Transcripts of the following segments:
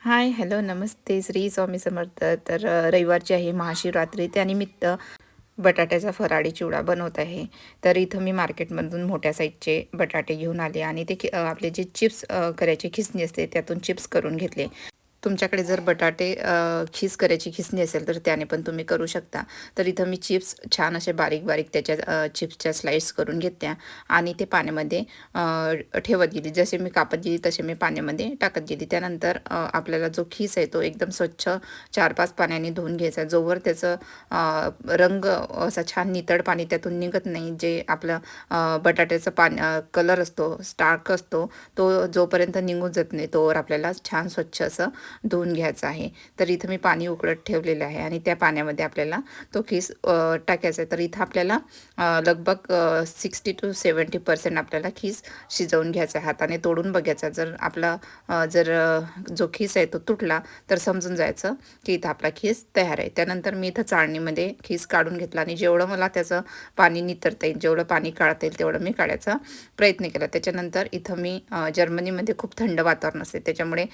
हाय, hello, नमस्ते. श्री स्वामी समर्थ. तर रविवारची आहे महाशिवरात्री. त्यानिमित्त बटाट्याचा फराळी चिवडा बनवत आहे. तर इथं मी मार्केटमधून मोठ्या साईजचे बटाटे घेऊन आले आणि ते आपले जे चिप्स करायचे खिसणी असते त्यातून चिप्स करून घेतले. तुमच्याकडे जर बटाटे खीस करायची खिसणी असेल तर त्याने पण तुम्ही करू शकता. तर इथं मी चिप्स छान असे बारीक बारीक त्याच्या चिप्सच्या स्लाइस करून घेतल्या आणि ते पाण्यामध्ये ठेवत गेली. जसे मी कापत गेली तसे मी पाण्यामध्ये टाकत गेली. त्यानंतर आपल्याला जो खीस आहे तो एकदम स्वच्छ 4-5 पाण्याने धुवून घ्यायचा. जोवर त्याचं रंग असा छान नितळ पाणी त्यातून निघत नाही, जे आपलं बटाट्याचं कलर असतो, स्टार्क असतो, तो जोपर्यंत निघून जात नाही तोवर आपल्याला छान स्वच्छ असं धुवून घ्यायचं आहे. तर इथं मी पाणी उकळत ठेवलेलं आहे आणि त्या पाण्यामध्ये आपल्याला तो खीस टाकायचा आहे. तर इथं आपल्याला लगभग 60 to 70% आपल्याला खीस शिजवून घ्यायचा आहे. हाताने तोडून बघायचा. जर आपला जो खीस आहे तो तुटला तर समजून जायचं की इथं आपला खीस तयार आहे. त्यानंतर मी इथं चाळणीमध्ये खीस काढून घेतला आणि जेवढं मला त्याचं पाणी नितरता येईल, जेवढं पाणी काढता येईल तेवढं मी काढायचा प्रयत्न केला. त्याच्यानंतर इथं मी जर्मनीमध्ये खूप थंड वातावरण असते, त्याच्यामुळे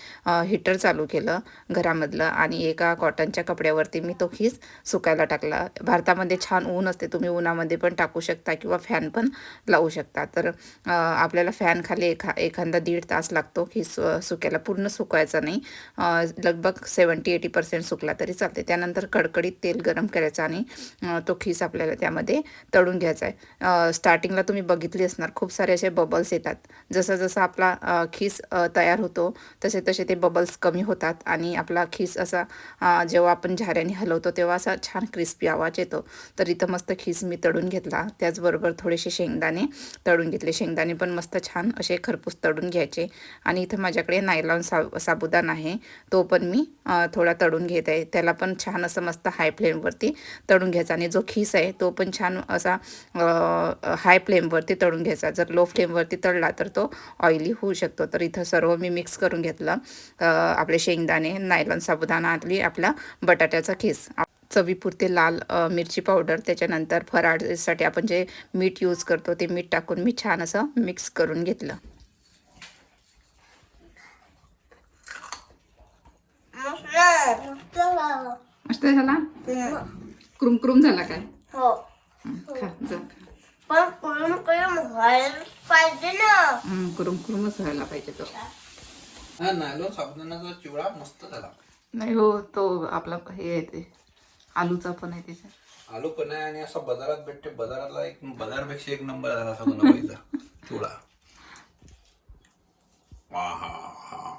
हीटर चालू केलं घरामधलं आणि एका कॉटनच्या कपड्यावरती मी तो खीस सुकायला टाकला. भारतामध्ये छान ऊन असते, तुम्ही उन्हामध्ये पण टाकू शकता किंवा फॅन पण लावू शकता. तर आपल्याला फॅन खाली एखादा 1.5 तास लागतो खीस सुकायला, पूर्ण सुकवायचा नाही. लगभग 70-80% सुकला तरी चालते. त्यानंतर कडकडीत तेल गरम करायचं आणि तो खीस आपल्याला त्यामध्ये तळून घ्यायचा आहे. स्टार्टिंगला तुम्ही बघितली असणार खूप सारे असे बबल्स येतात. जसं जसं आपला खीस तयार होतो तसे तसे ते बबल्स कमी होतात आणि आपला खीस असा जेव्हा आपण झाऱ्याने हलवतो तेव्हा असा छान क्रिस्पी आवाज येतो. तर इथं मस्त खीस मी तळून घेतला. त्याचबरोबर थोडेसे शेंगदाणे तळून घेतले. शेंगदाणे पण मस्त छान असे खरपूस तळून घ्यायचे. आणि इथं माझ्याकडे नायलॉन साबुदाणा आहे, तो पण मी थोडा तळून घेत आहे. त्याला पण छान असं मस्त हाय फ्लेमवरती तळून घ्यायचा आणि जो खीस आहे तो पण छान असा हाय फ्लेमवरती तळून घ्यायचा. जर लो फ्लेमवरती तळला तर तो ऑइली होऊ शकतो. तर इथं सर्व मी मिक्स करून घेतलं. आपले शेंगदाणे, नायलॉन साबुदाणा आणि आपला बटाट्याचा खीस, चवीपुरते लाल मिरची पावडर, त्याच्यानंतर फराळीसाठी आपण जे मीठ यूज करतो ते मीठ टाकून मी छान असं मिक्स करून घेतलं. मस्त झाला, क्रुम झाला काय? हो. खा जा. पण करून व्हायला पाहिजे ना. क्रुमच व्हायला पाहिजे तो. नायलॉन साबुदाण्याचा चिवडा मस्त झाला. नाही हो, तो आपला हे आहे ते आलूचा पण आहे त्याच्यात. आलू पण आहे आणि असा बाजारात भेटते. बाजारापेक्षा एक नंबर झाला असा बनवायचा चिवडा. हा हा हा.